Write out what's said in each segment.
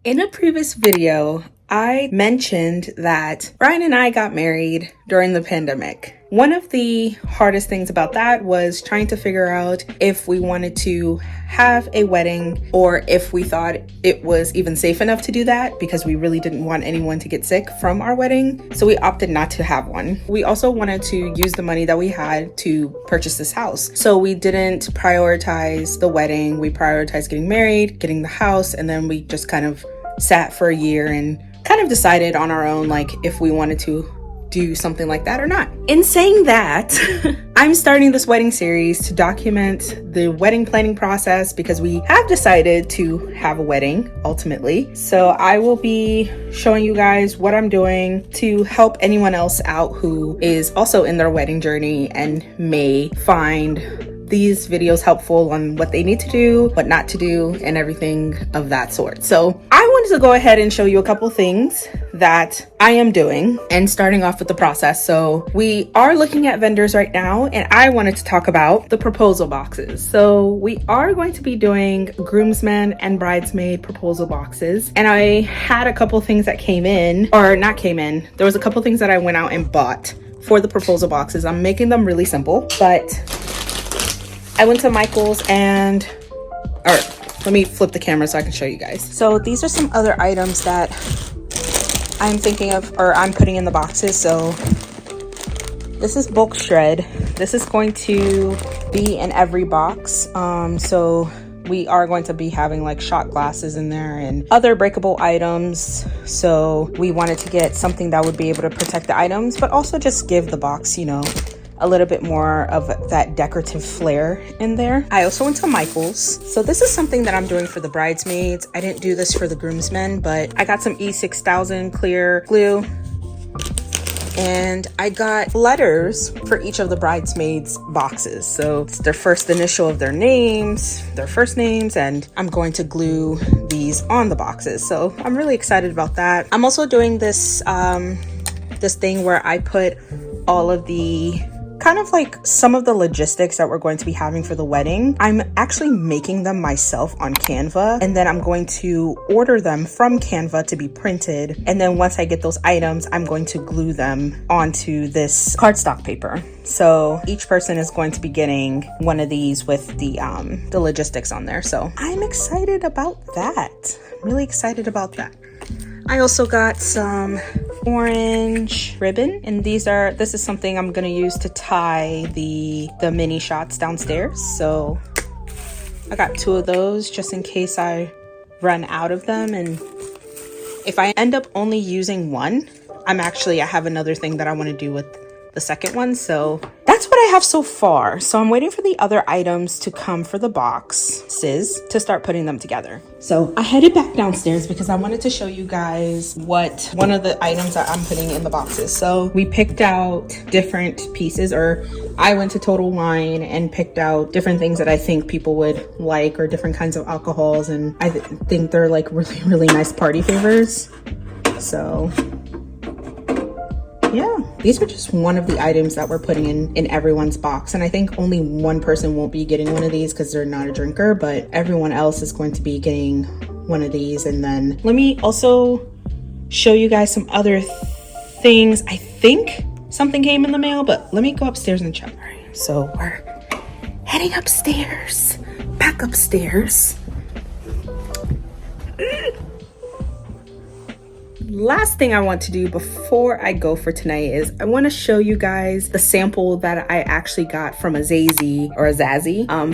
In a previous video, I mentioned that Brian and I got married during the pandemic. One of the hardest things about that was trying to figure out if we wanted to have a wedding or if we thought it was even safe enough to do that, because we really didn't want anyone to get sick from our wedding. So we opted not to have one. We also wanted to use the money that we had to purchase this house. So we didn't prioritize the wedding. We prioritized getting married, getting the house, and then we just kind of sat for a year and kind of decided on our own, like, if we wanted to do something like that or not. In saying that, I'm starting this wedding series to document the wedding planning process because we have decided to have a wedding ultimately. So I will be showing you guys what I'm doing to help anyone else out who is also in their wedding journey and may find these videos helpful on what they need to do, what not to do, and everything of that sort. So I wanted to go ahead and show you a couple things that I am doing, and starting off with the process. So we are looking at vendors right now, and I wanted to talk about the proposal boxes. So we are going to be doing groomsmen and bridesmaid proposal boxes, and I had a couple things that came in, or not came in. There was a couple things that I went out and bought for the proposal boxes. I'm making them really simple, but I went to Michael's and, or let me flip the camera so I can show you guys. So these are some other items that I'm thinking of, or I'm putting in the boxes. So this is bulk shred. This is going to be in every box. So we are going to be having like shot glasses in there and other breakable items. So we wanted to get something that would be able to protect the items, but also just give the box, you know, a little bit more of that decorative flair in there. I also went to Michael's. So this is something that I'm doing for the bridesmaids. I didn't do this for the groomsmen, but I got some E6000 clear glue, and I got letters for each of the bridesmaids boxes. So it's their first initial of their names, their first names, and I'm going to glue these on the boxes. So I'm really excited about that. I'm also doing this this thing where I put all of the kind of like some of the logistics that we're going to be having for the wedding. I'm actually making them myself on Canva, and then I'm going to order them from Canva to be printed. And then once I get those items, I'm going to glue them onto this cardstock paper. So each person is going to be getting one of these with the logistics on there. So I'm excited about that. Really excited about that. I also got some orange ribbon, and this is something I'm gonna use to tie the mini shots downstairs. So I got 2 of those just in case I run out of them, and if I end up only using one, I have another thing that I want to do with the second one. So that's what I have so far. So I'm waiting for the other items to come for the boxes to start putting them together. So I headed back downstairs because I wanted to show you guys what one of the items that I'm putting in the boxes. So we picked out different pieces, or I went to Total Wine and picked out different things that I think people would like, or different kinds of alcohols, and I think they're like really, really nice party favors. So yeah, these are just one of the items that we're putting in everyone's box. And I think only one person won't be getting one of these because they're not a drinker, but everyone else is going to be getting one of these. And then let me also show you guys some other things. I think something came in the mail, but let me go upstairs and check. All right, so we're heading upstairs, back upstairs. Last thing I want to do before I go for tonight is I want to show you guys the sample that I actually got from a Zazie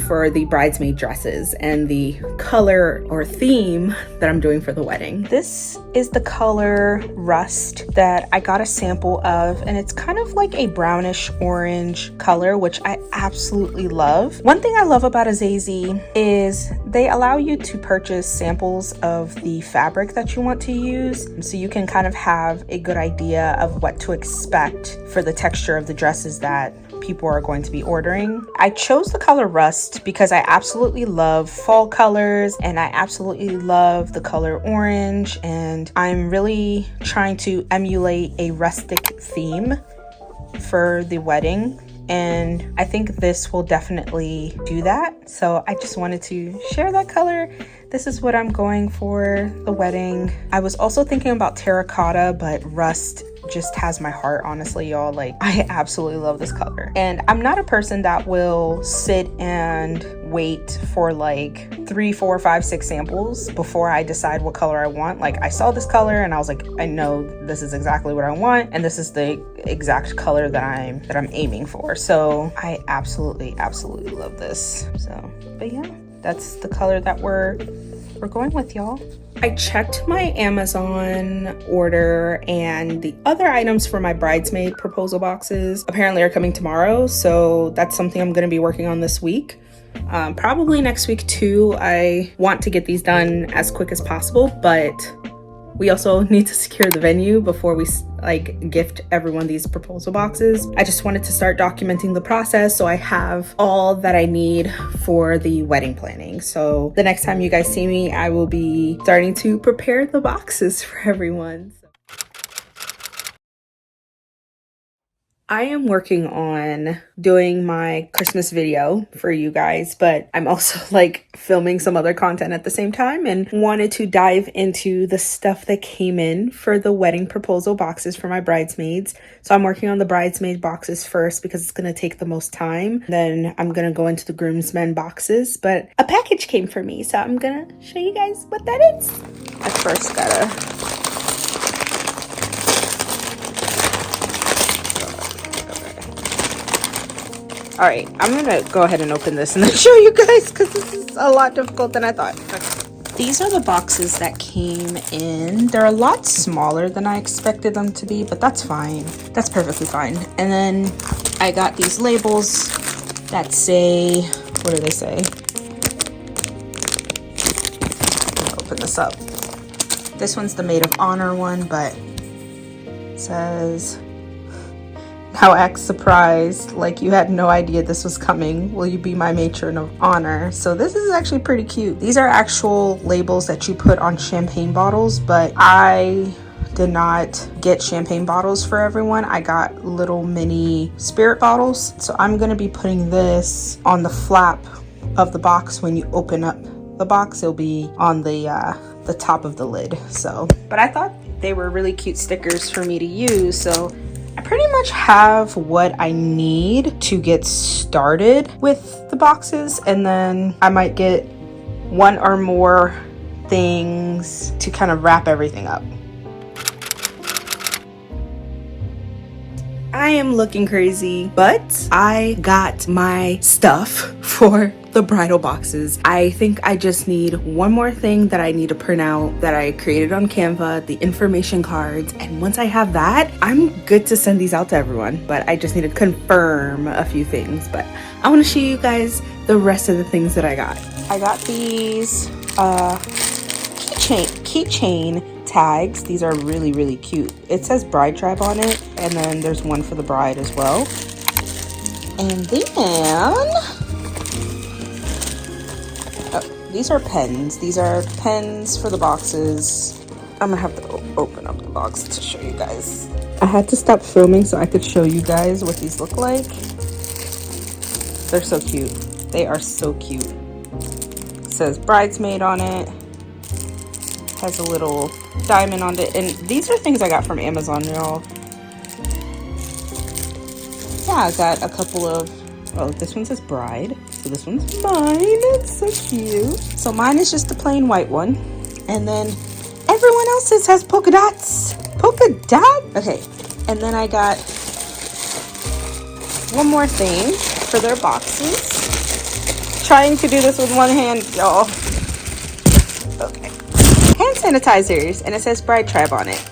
for the bridesmaid dresses and the color or theme that I'm doing for the wedding. This is the color Rust that I got a sample of, and it's kind of like a brownish orange color, which I absolutely love. One thing I love about a Zazie is they allow you to purchase samples of the fabric that you want to use, so you can kind of have a good idea of what to expect for the texture of the dresses that people are going to be ordering. I chose the color Rust because I absolutely love fall colors, and I absolutely love the color orange, and I'm really trying to emulate a rustic theme for the wedding. and I think this will definitely do that. So I just wanted to share that color. This is what I'm going for the wedding. I was also thinking about terracotta, but rust just has my heart, honestly, y'all. Like, I absolutely love this color. And I'm not a person that will sit and wait for like 3, 4, 5, 6 samples before I decide what color I want. Like, I saw this color and I was like, I know this is exactly what I want, and this is the exact color that I'm aiming for. So I absolutely love this. So, but yeah, that's the color that we're going with, y'all. I checked my Amazon order, and the other items for my bridesmaid proposal boxes apparently are coming tomorrow. So that's something I'm going to be working on this week. Probably next week too. I want to get these done as quick as possible, but we also need to secure the venue before we like gift everyone these proposal boxes. I just wanted to start documenting the process so I have all that I need for the wedding planning. So the next time you guys see me, I will be starting to prepare the boxes for everyone. I am working on doing my Christmas video for you guys, but I'm also like filming some other content at the same time and wanted to dive into the stuff that came in for the wedding proposal boxes for my bridesmaids. So I'm working on the bridesmaid boxes first because it's going to take the most time. Then I'm going to go into the groomsmen boxes, but a package came for me, so I'm going to show you guys what that is. I first gotta all right, I'm gonna go ahead and open this and then show you guys because this is a lot difficult than I thought. Okay. These are the boxes that came in. They're a lot smaller than I expected them to be, but that's fine. That's perfectly fine. And then I got these labels that say, what do they say? Open this up. This one's the maid of honor one, but it says, "Now act surprised, like you had no idea this was coming. Will you be my matron of honor?" So this is actually pretty cute. These are actual labels that you put on champagne bottles, but I did not get champagne bottles for everyone. I got little mini spirit bottles. So I'm gonna be putting this on the flap of the box. When you open up the box, it'll be on the top of the lid. So, but I thought they were really cute stickers for me to use. So I pretty much have what I need to get started with the boxes, and then I might get one or more things to kind of wrap everything up. I am looking crazy, but I got my stuff for the bridal boxes. I think I just need one more thing that I need to print out that I created on Canva, the information cards, and once I have that, I'm good to send these out to everyone. But I just need to confirm a few things. But I want to show you guys the rest of the things that I got. I got these keychain tags. These are really cute. It says bride tribe on it, and then there's one for the bride as well. And then these are pens. These are pens for the boxes. I'm gonna have to open up the box to show you guys. I had to stop filming so I could show you guys what these look like. They're so cute. They are so cute. It says bridesmaid on it. Has a little diamond on it. And these are things I got from Amazon, y'all. Yeah, I got a couple of, oh, this one says bride. So this one's mine. It's so cute. So mine is just the plain white one. And then everyone else's has polka dots. Polka dot? Okay. And then I got one more thing for their boxes. Trying to do this with one hand, y'all. Okay. Hand sanitizers. And it says bride tribe on it.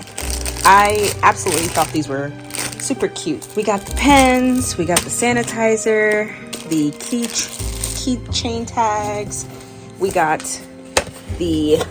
I absolutely thought these were super cute. We got the pens. We got the sanitizer. The keychain tags. We got the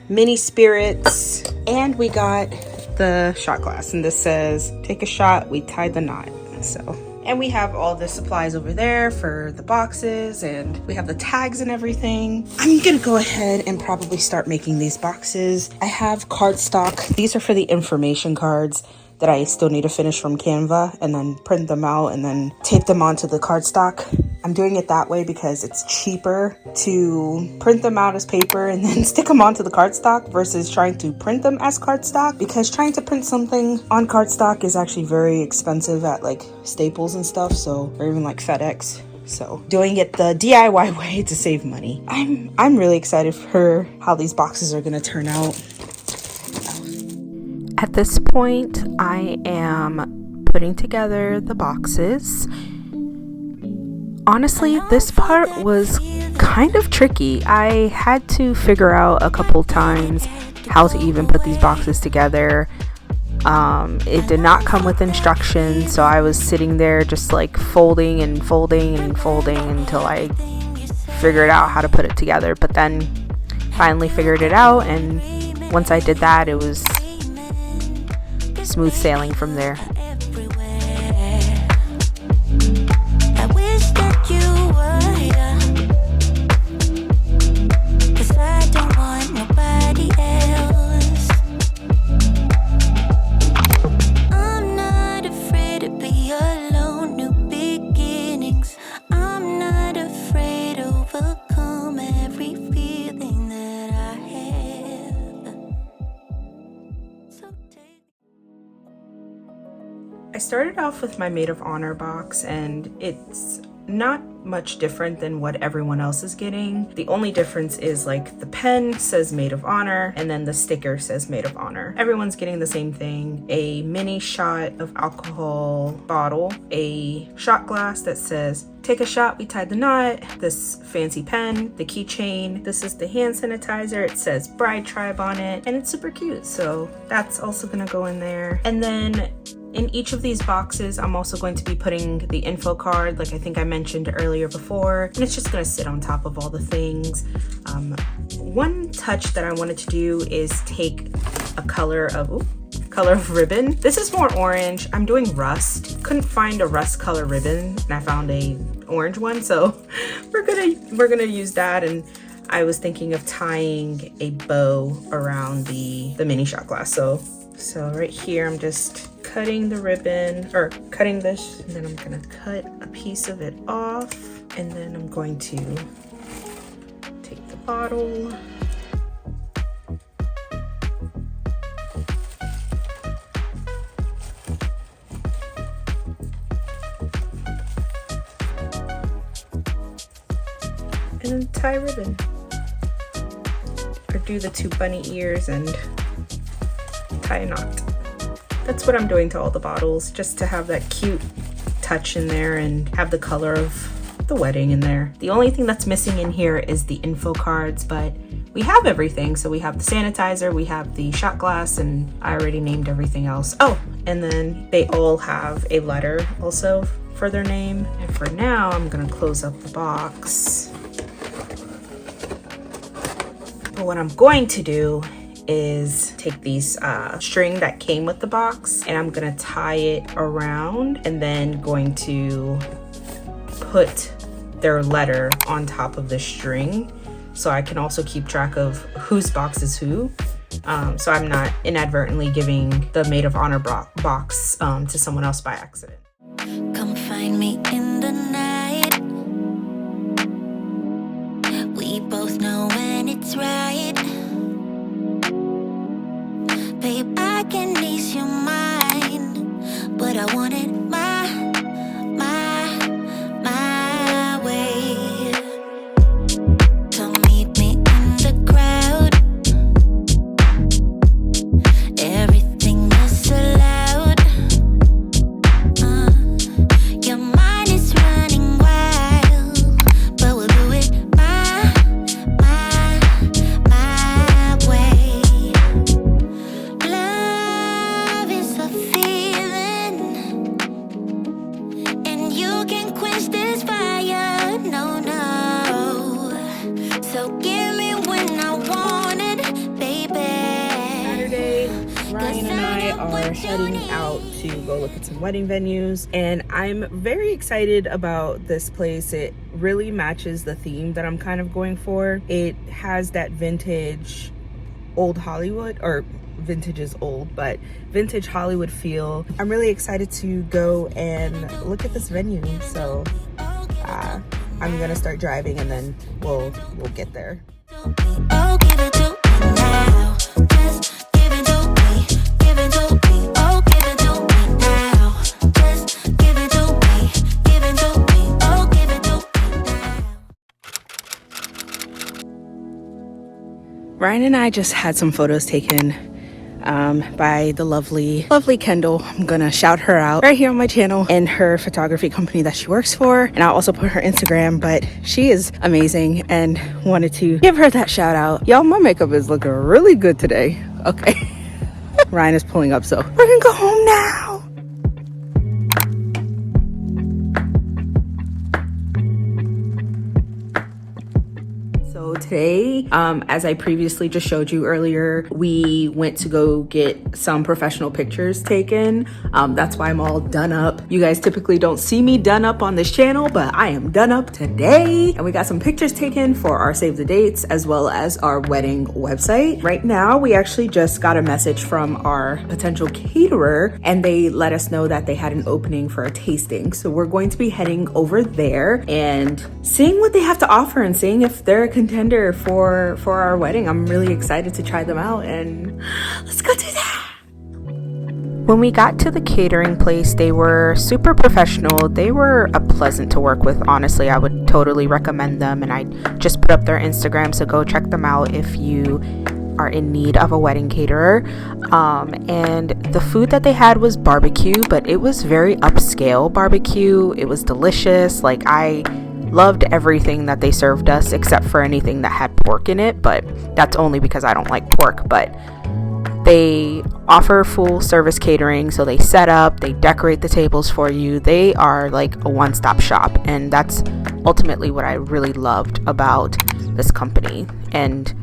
mini spirits, and we got the shot glass, and this says take a shot, we tied the knot. So, and we have all the supplies over there for the boxes, and we have the tags and everything. I'm gonna go ahead and probably start making these boxes. I have cardstock. These are for the information cards. that I still need to finish from Canva and then print them out and then tape them onto the cardstock. I'm doing it that way because it's cheaper to print them out as paper and then stick them onto the cardstock versus trying to print them as cardstock, because trying to print something on cardstock is actually very expensive at like Staples and stuff, so, or even like FedEx. So doing it the DIY way to save money. I'm really excited for how these boxes are gonna turn out. At this point, I am putting together the boxes. Honestly, this part was kind of tricky. I had to figure out a couple times how to even put these boxes together. It did not come with instructions, so I was sitting there just like folding and folding and folding until I figured out how to put it together. But then finally figured it out, and once I did that, it was smooth sailing from there. I started off with my Maid of Honor box, and it's not much different than what everyone else is getting. The only difference is like the pen says Maid of Honor and then the sticker says Maid of Honor. Everyone's getting the same thing: a mini shot of alcohol bottle, a shot glass that says "Take a shot, we tied the knot," this fancy pen, the keychain. This is the hand sanitizer. It says Bride Tribe on it, and it's super cute, so that's also gonna go in there. And then in each of these boxes, I'm also going to be putting the info card, like I think I mentioned earlier before, and it's just gonna sit on top of all the things. One touch that I wanted to do is take a color of ribbon. This is more orange. I'm doing rust. Couldn't find a rust color ribbon, and I found a orange one, so we're gonna use that. And I was thinking of tying a bow around the mini shot glass. So right here, I'm just cutting the ribbon, or cutting this, and then I'm gonna cut a piece of it off, and then I'm going to take the bottle, and then tie ribbon, or do the 2 bunny ears and tie a knot. That's what I'm doing to all the bottles, just to have that cute touch in there and have the color of the wedding in there. The only thing that's missing in here is the info cards, but we have everything. So we have the sanitizer, we have the shot glass, and I already named everything else. Oh, and then they all have a letter also for their name. And for now, I'm gonna close up the box. But what I'm going to do is take these string that came with the box, and I'm gonna tie it around, and then going to put their letter on top of the string, so I can also keep track of whose box is who, so I'm not inadvertently giving the Maid of Honor box to someone else by accident. Come find me in the night. We both know when it's right. Babe, I can ease your mind, but I want it my way. So meet me in the crowd. Everything is allowed. Your mind is running wild, but we'll do it my way. Love is a feeling, and you can quench this fire, no. So give me when I want it, baby. Saturday, Ryan and I are heading out to go look at some wedding venues, and I'm very excited about this place. It really matches the theme that I'm kind of going for. It has that vintage old Hollywood, or vintage is old, but vintage Hollywood feel. I'm really excited to go and look at this venue. So I'm gonna start driving and then we'll get there. Oh, give it to me now. Just give it to me. Give it to me. Oh, give it to me now. Just give it to me. Give it to me. Oh, give it to me now. Ryan and I just had some photos taken by the lovely Kendall. I'm gonna shout her out right here on my channel and her photography company that she works for, and I'll also put her Instagram, but she is amazing and wanted to give her that shout out. Y'all, my makeup is looking really good today. Okay. Ryan is pulling up, so we're gonna go home now. So today, as I previously just showed you earlier, we went to go get some professional pictures taken. That's why I'm all done up. You guys typically don't see me done up on this channel, but I am done up today. And we got some pictures taken for our save the dates as well as our wedding website. Right now, we actually just got a message from our potential caterer, and they let us know that they had an opening for a tasting. So we're going to be heading over there and seeing what they have to offer and seeing if they're a contender for our wedding. I'm really excited to try them out, and let's go do that. When we got to the catering place, they were super professional. They were pleasant to work with. Honestly, I would totally recommend them, and I just put up their Instagram, so go check them out if you are in need of a wedding caterer. And the food that they had was barbecue, but it was very upscale barbecue. It was delicious. Like, I loved everything that they served us except for anything that had pork in it, but that's only because I don't like pork. But they offer full service catering, so they set up, they decorate the tables for you. They are like a one-stop shop, and that's ultimately what I really loved about this company. And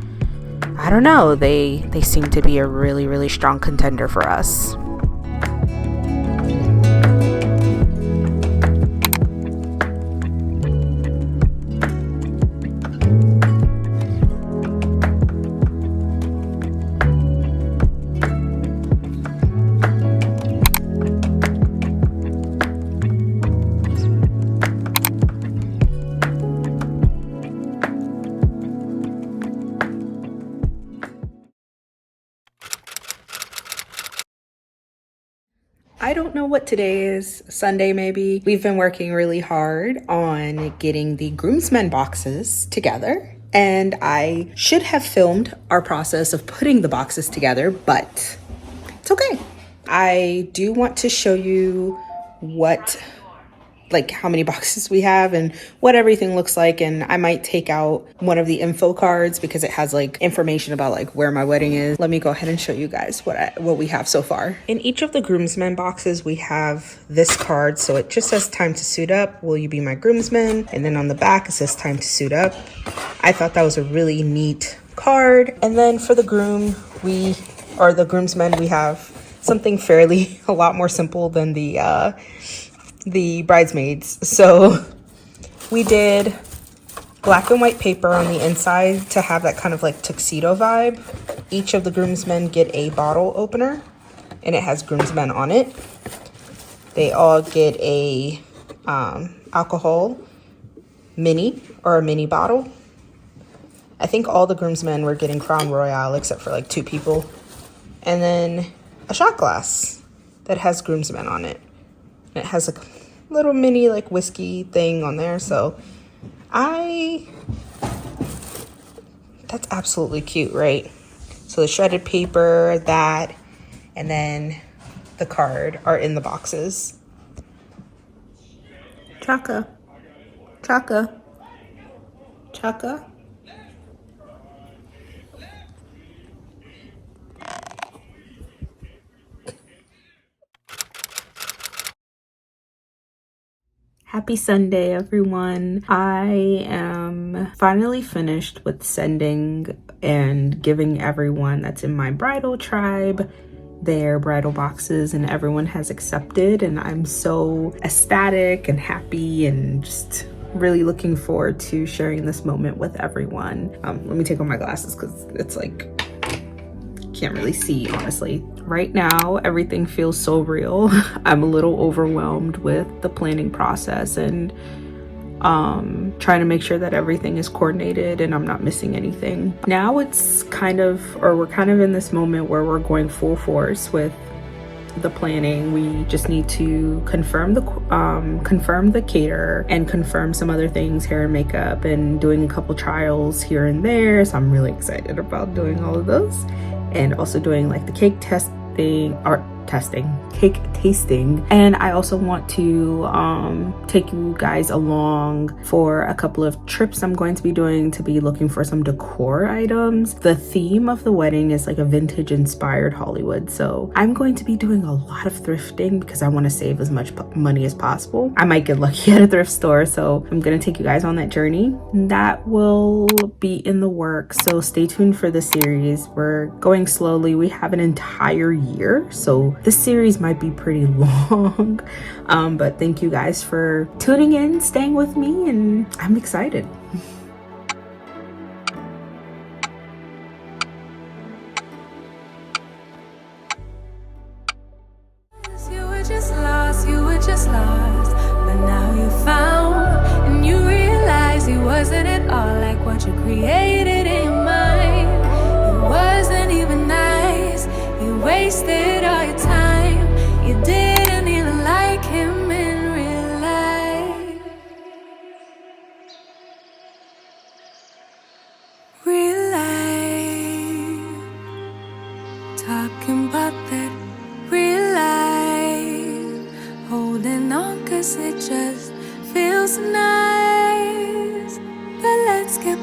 I don't know, they seem to be a really, really strong contender for us. I don't know what today is, Sunday maybe. We've been working really hard on getting the groomsmen boxes together, and I should have filmed our process of putting the boxes together, but it's okay. I do want to show you how many boxes we have and what everything looks like, and I might take out one of the info cards because it has like information about like where my wedding is. Let me go ahead and show you guys what we have so far. In each of the groomsmen boxes, we have this card, so it just says time to suit up, will you be my groomsman? And then on the back it says time to suit up. I thought that was a really neat card. And then for the groomsmen, we have something fairly a lot more simple than the bridesmaids. So we did black and white paper on the inside to have that kind of like tuxedo vibe. Each of the groomsmen get a bottle opener, and it has groomsmen on it. They all get a alcohol mini bottle. I think all the groomsmen were getting Crown Royale except for like 2 people. And then a shot glass that has groomsmen on it. And it has a little mini like whiskey thing on there. So that's absolutely cute, right? So the shredded paper, that, and then the card are in the boxes. Chaka. Chaka. Chaka. Happy Sunday, everyone. I am finally finished with sending and giving everyone that's in my bridal tribe their bridal boxes, and everyone has accepted, and I'm so ecstatic and happy and just really looking forward to sharing this moment with everyone. Let me take off my glasses because it's like can't really see, honestly. Right now, everything feels so real. I'm a little overwhelmed with the planning process and trying to make sure that everything is coordinated and I'm not missing anything. Now it's kind of, or we're kind of in this moment where we're going full force with the planning. We just need to confirm the caterer and confirm some other things, hair and makeup, and doing a couple trials here and there. So I'm really excited about doing all of those, and also doing like the cake cake tasting. And I also want to take you guys along for a couple of trips I'm going to be doing, to be looking for some decor items. The theme of the wedding is like a vintage inspired Hollywood, so I'm going to be doing a lot of thrifting because I want to save as much money as possible. I might get lucky at a thrift store, so I'm gonna take you guys on that journey. That will be in the works, so stay tuned for the series. We're going slowly. We have an entire year, so this series might be pretty long, but thank you guys for tuning in, staying with me, and I'm excited. You were just lost, but now you found, and you realize it wasn't at all like what you created in your mind. It wasn't even nice. You wasted all your time. You didn't even like him in real life. Real life. Talking about that real life. Holding on 'cause it just feels nice. But let's get